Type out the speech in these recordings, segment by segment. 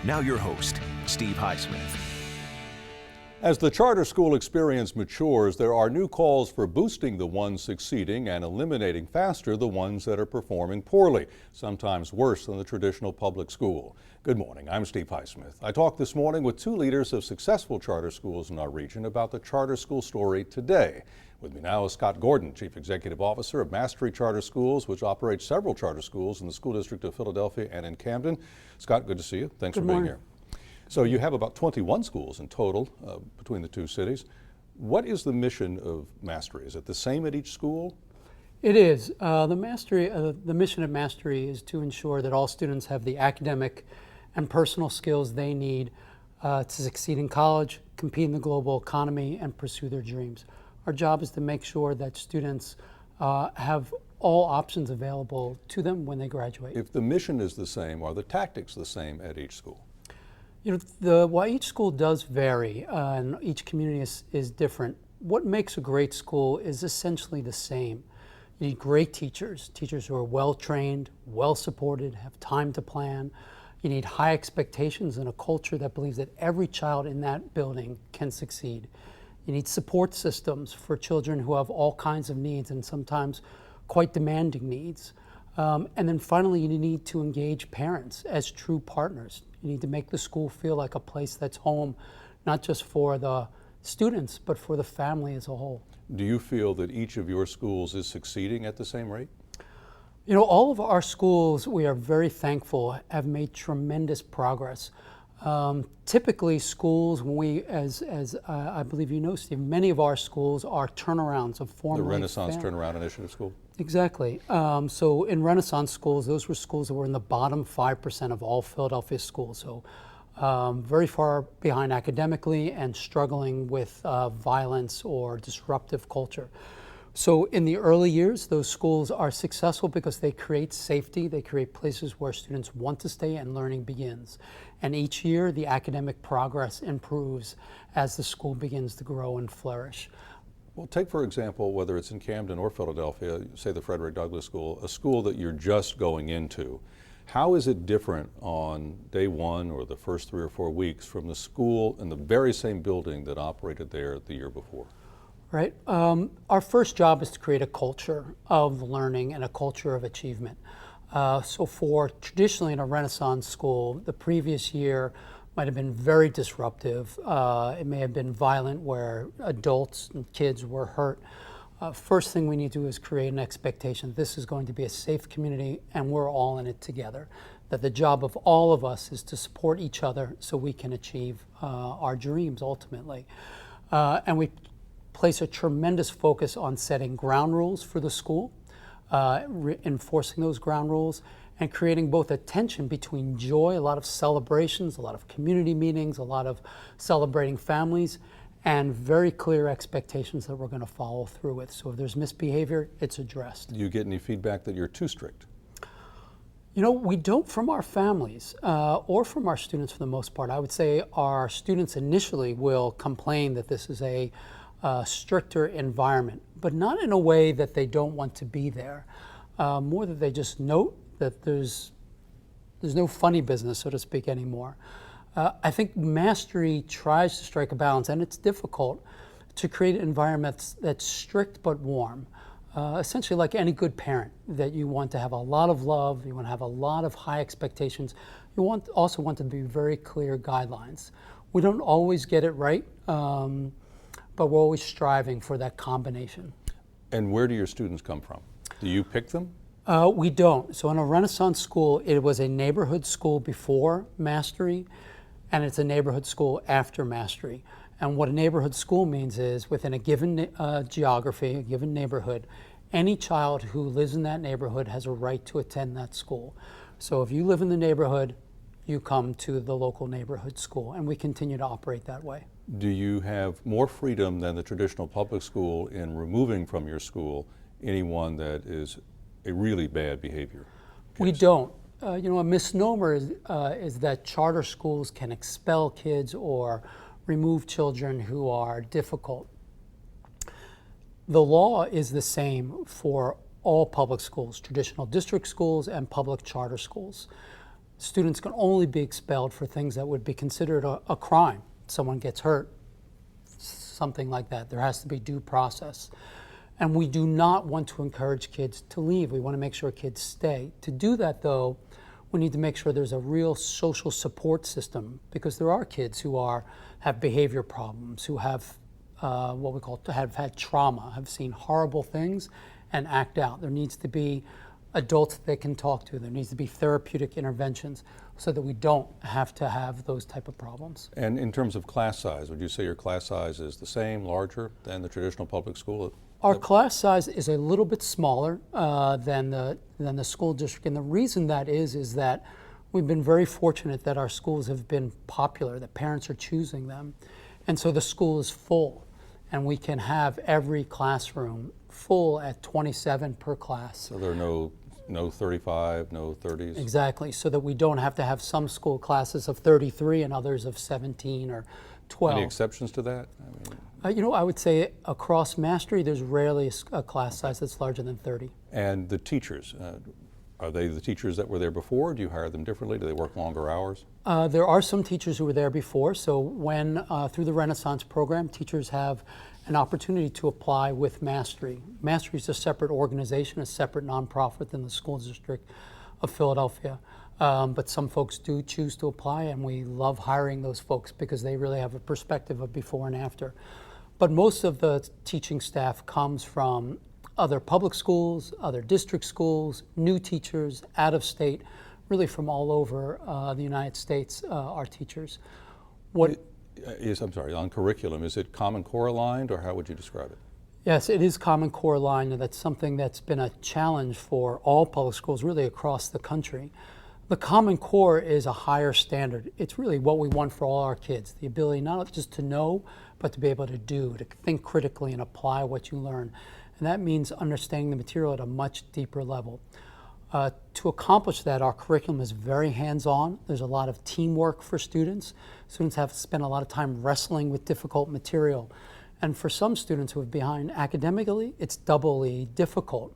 Now your host, Steve Highsmith. As the charter school experience matures, there are new calls for boosting the ones succeeding and eliminating faster the ones that are performing poorly, sometimes worse than the traditional public school. Good morning, I'm Steve Highsmith. I talked this morning with two leaders of successful charter schools in our region about the charter school story today. With me now is Scott Gordon, Chief Executive Officer of Mastery Charter Schools, which operates several charter schools in the School District of Philadelphia and in Camden. Scott, good to see you. Thanks for being here. So you have about 21 schools in total between the two cities. What is the mission of Mastery? Is it the same at each school? It is. The mission of Mastery is to ensure that all students have the academic and personal skills they need to succeed in college, compete in the global economy, and pursue their dreams. Our job is to make sure that students have all options available to them when they graduate. If the mission is the same, are the tactics the same at each school? You know, while each school does vary and each community is different, what makes a great school is essentially the same. You need great teachers who are well-trained, well-supported, have time to plan. You need high expectations and a culture that believes that every child in that building can succeed. You need support systems for children who have all kinds of needs and sometimes quite demanding needs. And then finally, you need to engage parents as true partners. You need to make the school feel like a place that's home, not just for the students, but for the family as a whole. Do you feel that each of your schools is succeeding at the same rate? You know, all of our schools, we are very thankful, have made tremendous progress. Typically schools, when we, as I believe you know, Steve, many of our schools are turnarounds of formerly The Renaissance Turnaround Initiative School? Exactly. So in Renaissance schools, those were schools that were in the bottom 5% of all Philadelphia schools. So very far behind academically and struggling with violence or disruptive culture. So in the early years, those schools are successful because they create safety, they create places where students want to stay and learning begins. And each year, the academic progress improves as the school begins to grow and flourish. Well, take for example, whether it's in Camden or Philadelphia, say the Frederick Douglass School, a school that you're just going into. How is it different on day one or the first 3 or 4 weeks from the school in the very same building that operated there the year before? Right. Our first job is to create a culture of learning and a culture of achievement. So for traditionally in a Renaissance school, the previous year might have been very disruptive. It may have been violent where adults and kids were hurt. First thing we need to do is create an expectation. This is going to be a safe community and we're all in it together. That the job of all of us is to support each other so we can achieve our dreams ultimately. And we place a tremendous focus on setting ground rules for the school, enforcing those ground rules, and creating both a tension between joy, a lot of celebrations, a lot of community meetings, a lot of celebrating families, and very clear expectations that we're going to follow through with. So if there's misbehavior, it's addressed. Do you get any feedback that you're too strict? You know, we don't from our families or from our students for the most part. I would say our students initially will complain that this is a stricter environment, but not in a way that they don't want to be there. More that they just note that there's no funny business, so to speak, anymore. I think Mastery tries to strike a balance, and it's difficult, to create an environment that's strict but warm. Essentially like any good parent, that you want to have a lot of love, you want to have a lot of high expectations, you also want to be very clear guidelines. We don't always get it right, but we're always striving for that combination. And where do your students come from? Do you pick them? We don't. So in a Renaissance school, it was a neighborhood school before Mastery, and it's a neighborhood school after Mastery. And what a neighborhood school means is within a given geography, a given neighborhood, any child who lives in that neighborhood has a right to attend that school. So if you live in the neighborhood, you come to the local neighborhood school, and we continue to operate that way. Do you have more freedom than the traditional public school in removing from your school anyone that is a really bad behavior case? We don't. You know, a misnomer is that charter schools can expel kids or remove children who are difficult. The law is the same for all public schools, traditional district schools and public charter schools. Students can only be expelled for things that would be considered a crime. Someone gets hurt, something like that. There has to be due process. And we do not want to encourage kids to leave. We want to make sure kids stay. To do that, though, we need to make sure there's a real social support system, because there are kids who have behavior problems, who have what we call have had trauma, have seen horrible things and act out. There needs to be adults they can talk to. There needs to be therapeutic interventions so that we don't have to have those type of problems. And in terms of class size, would you say your class size is the same, larger than the traditional public school? Our class size is a little bit smaller than the school district, and the reason that is that we've been very fortunate that our schools have been popular, that parents are choosing them, and so the school is full, and we can have every classroom full at 27 per class. So there are no 35, no 30s? Exactly, so that we don't have to have some school classes of 33 and others of 17 or 12. Any exceptions to that? I would say across Mastery, there's rarely a class size that's larger than 30. And the teachers, are they the teachers that were there before? Do you hire them differently? Do they work longer hours? There are some teachers who were there before, so when, through the Renaissance program, teachers have an opportunity to apply with Mastery. Mastery is a separate organization, a separate nonprofit than the School District of Philadelphia. But some folks do choose to apply, and we love hiring those folks because they really have a perspective of before and after. But most of the teaching staff comes from other public schools, other district schools, new teachers, out of state, really from all over the United States, our teachers. I'm sorry, on curriculum, is it Common Core aligned, or how would you describe it? Yes, it is Common Core aligned, and that's something that's been a challenge for all public schools really across the country. The Common Core is a higher standard. It's really what we want for all our kids, the ability not just to know, but to be able to do, to think critically and apply what you learn. And that means understanding the material at a much deeper level. To accomplish that, our curriculum is very hands-on. There's a lot of teamwork for students. Students have spent a lot of time wrestling with difficult material. And for some students who are behind academically, it's doubly difficult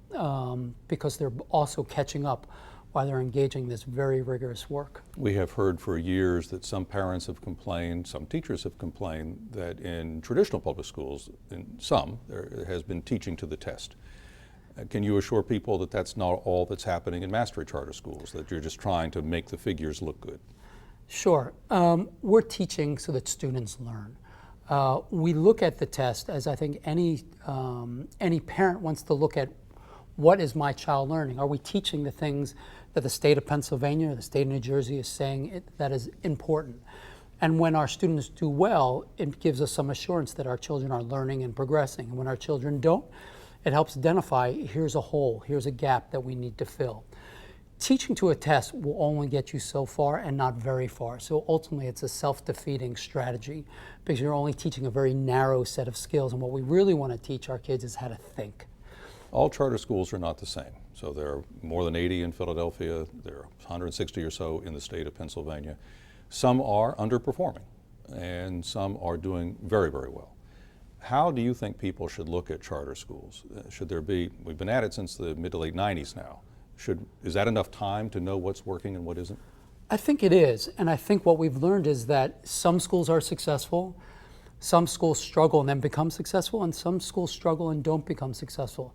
because they're also catching up while they're engaging in this very rigorous work. We have heard for years that some parents have complained, some teachers have complained that in traditional public schools, there has been teaching to the test. Can you assure people that that's not all that's happening in Mastery charter schools, that you're just trying to make the figures look good? Sure. We're teaching so that students learn. We look at the test as I think any parent wants to look at. What is my child learning? Are we teaching the things that the state of Pennsylvania or the state of New Jersey is saying that is important? And when our students do well, it gives us some assurance that our children are learning and progressing. And when our children don't, it helps identify, here's a hole, here's a gap that we need to fill. Teaching to a test will only get you so far and not very far. So ultimately it's a self-defeating strategy because you're only teaching a very narrow set of skills. And what we really want to teach our kids is how to think. All charter schools are not the same. So there are more than 80 in Philadelphia. There are 160 or so in the state of Pennsylvania. Some are underperforming, and some are doing very, very well. How do you think people should look at charter schools? Should there be, we've been at it since the mid to late 90s now. Is that enough time to know what's working and what isn't? I think it is, and I think what we've learned is that some schools are successful, some schools struggle and then become successful, and some schools struggle and don't become successful.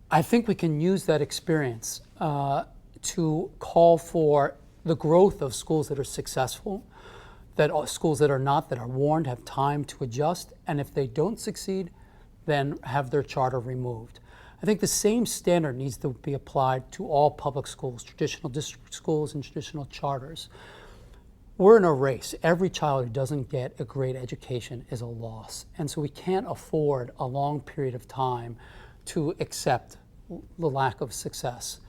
I think we can use that experience to call for the growth of schools that are successful, that are schools that are not, that are warned, have time to adjust, and if they don't succeed, then have their charter removed. I think the same standard needs to be applied to all public schools, traditional district schools and traditional charters. We're in a race. Every child who doesn't get a great education is a loss, and so we can't afford a long period of time to accept the lack of success.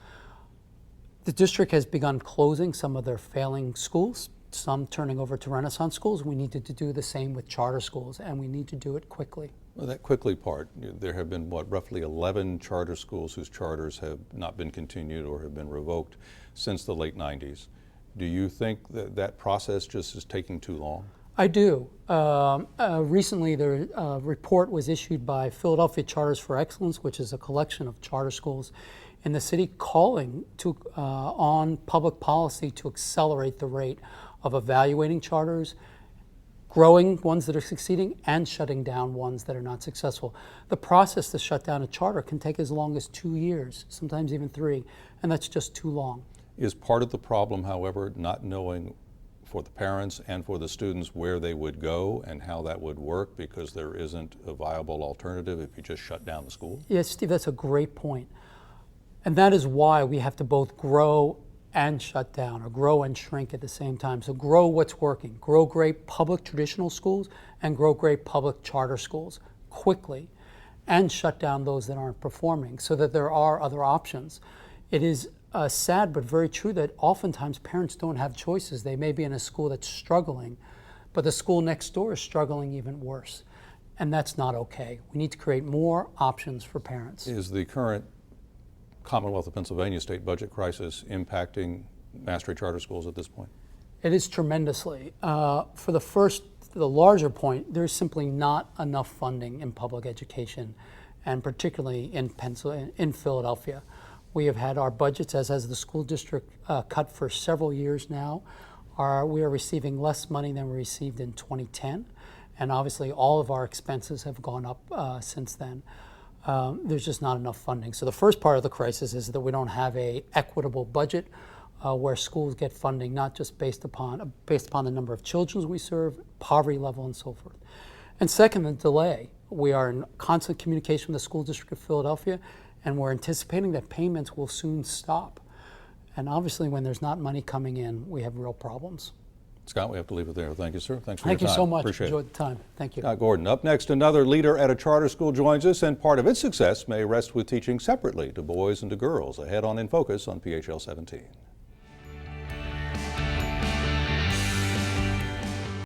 The district has begun closing some of their failing schools, some turning over to Renaissance schools. We need to do the same with charter schools, and we need to do it quickly. Well, that quickly part, there have been, roughly 11 charter schools whose charters have not been continued or have been revoked since the late 90s. Do you think that that process just is taking too long? I do. Recently, the report was issued by Philadelphia Charters for Excellence, which is a collection of charter schools in the city calling on public policy to accelerate the rate of evaluating charters, growing ones that are succeeding, and shutting down ones that are not successful. The process to shut down a charter can take as long as 2 years, sometimes even 3, and that's just too long. Is part of the problem, however, not knowing for the parents and for the students where they would go and how that would work, because there isn't a viable alternative if you just shut down the school? Yes, Steve, that's a great point. And that is why we have to both grow and shut down, or grow and shrink at the same time. So grow what's working, grow great public traditional schools and grow great public charter schools quickly, and shut down those that aren't performing so that there are other options. It is sad but very true that oftentimes parents don't have choices. They may be in a school that's struggling, but the school next door is struggling even worse. And that's not okay. We need to create more options for parents. Is the current Commonwealth of Pennsylvania state budget crisis impacting Mastery charter schools at this point? It is tremendously. For the larger point, there's simply not enough funding in public education, and particularly in Philadelphia. We have had our budgets, as has the school district, cut for several years now. We are receiving less money than we received in 2010, and obviously all of our expenses have gone up since then. There's just not enough funding. So the first part of the crisis is that we don't have an equitable budget where schools get funding not just based upon the number of children we serve, poverty level, and so forth. And second, the delay. We are in constant communication with the school district of Philadelphia, and we're anticipating that payments will soon stop. And obviously when there's not money coming in, we have real problems. Scott, we have to leave it there. Thank you, sir. Thanks for your time. Thank you so much. Appreciate Enjoyed the time. Thank you. Scott Gordon. Up next, another leader at a charter school joins us, and part of its success may rest with teaching separately to boys and to girls. Ahead on In Focus on PHL 17.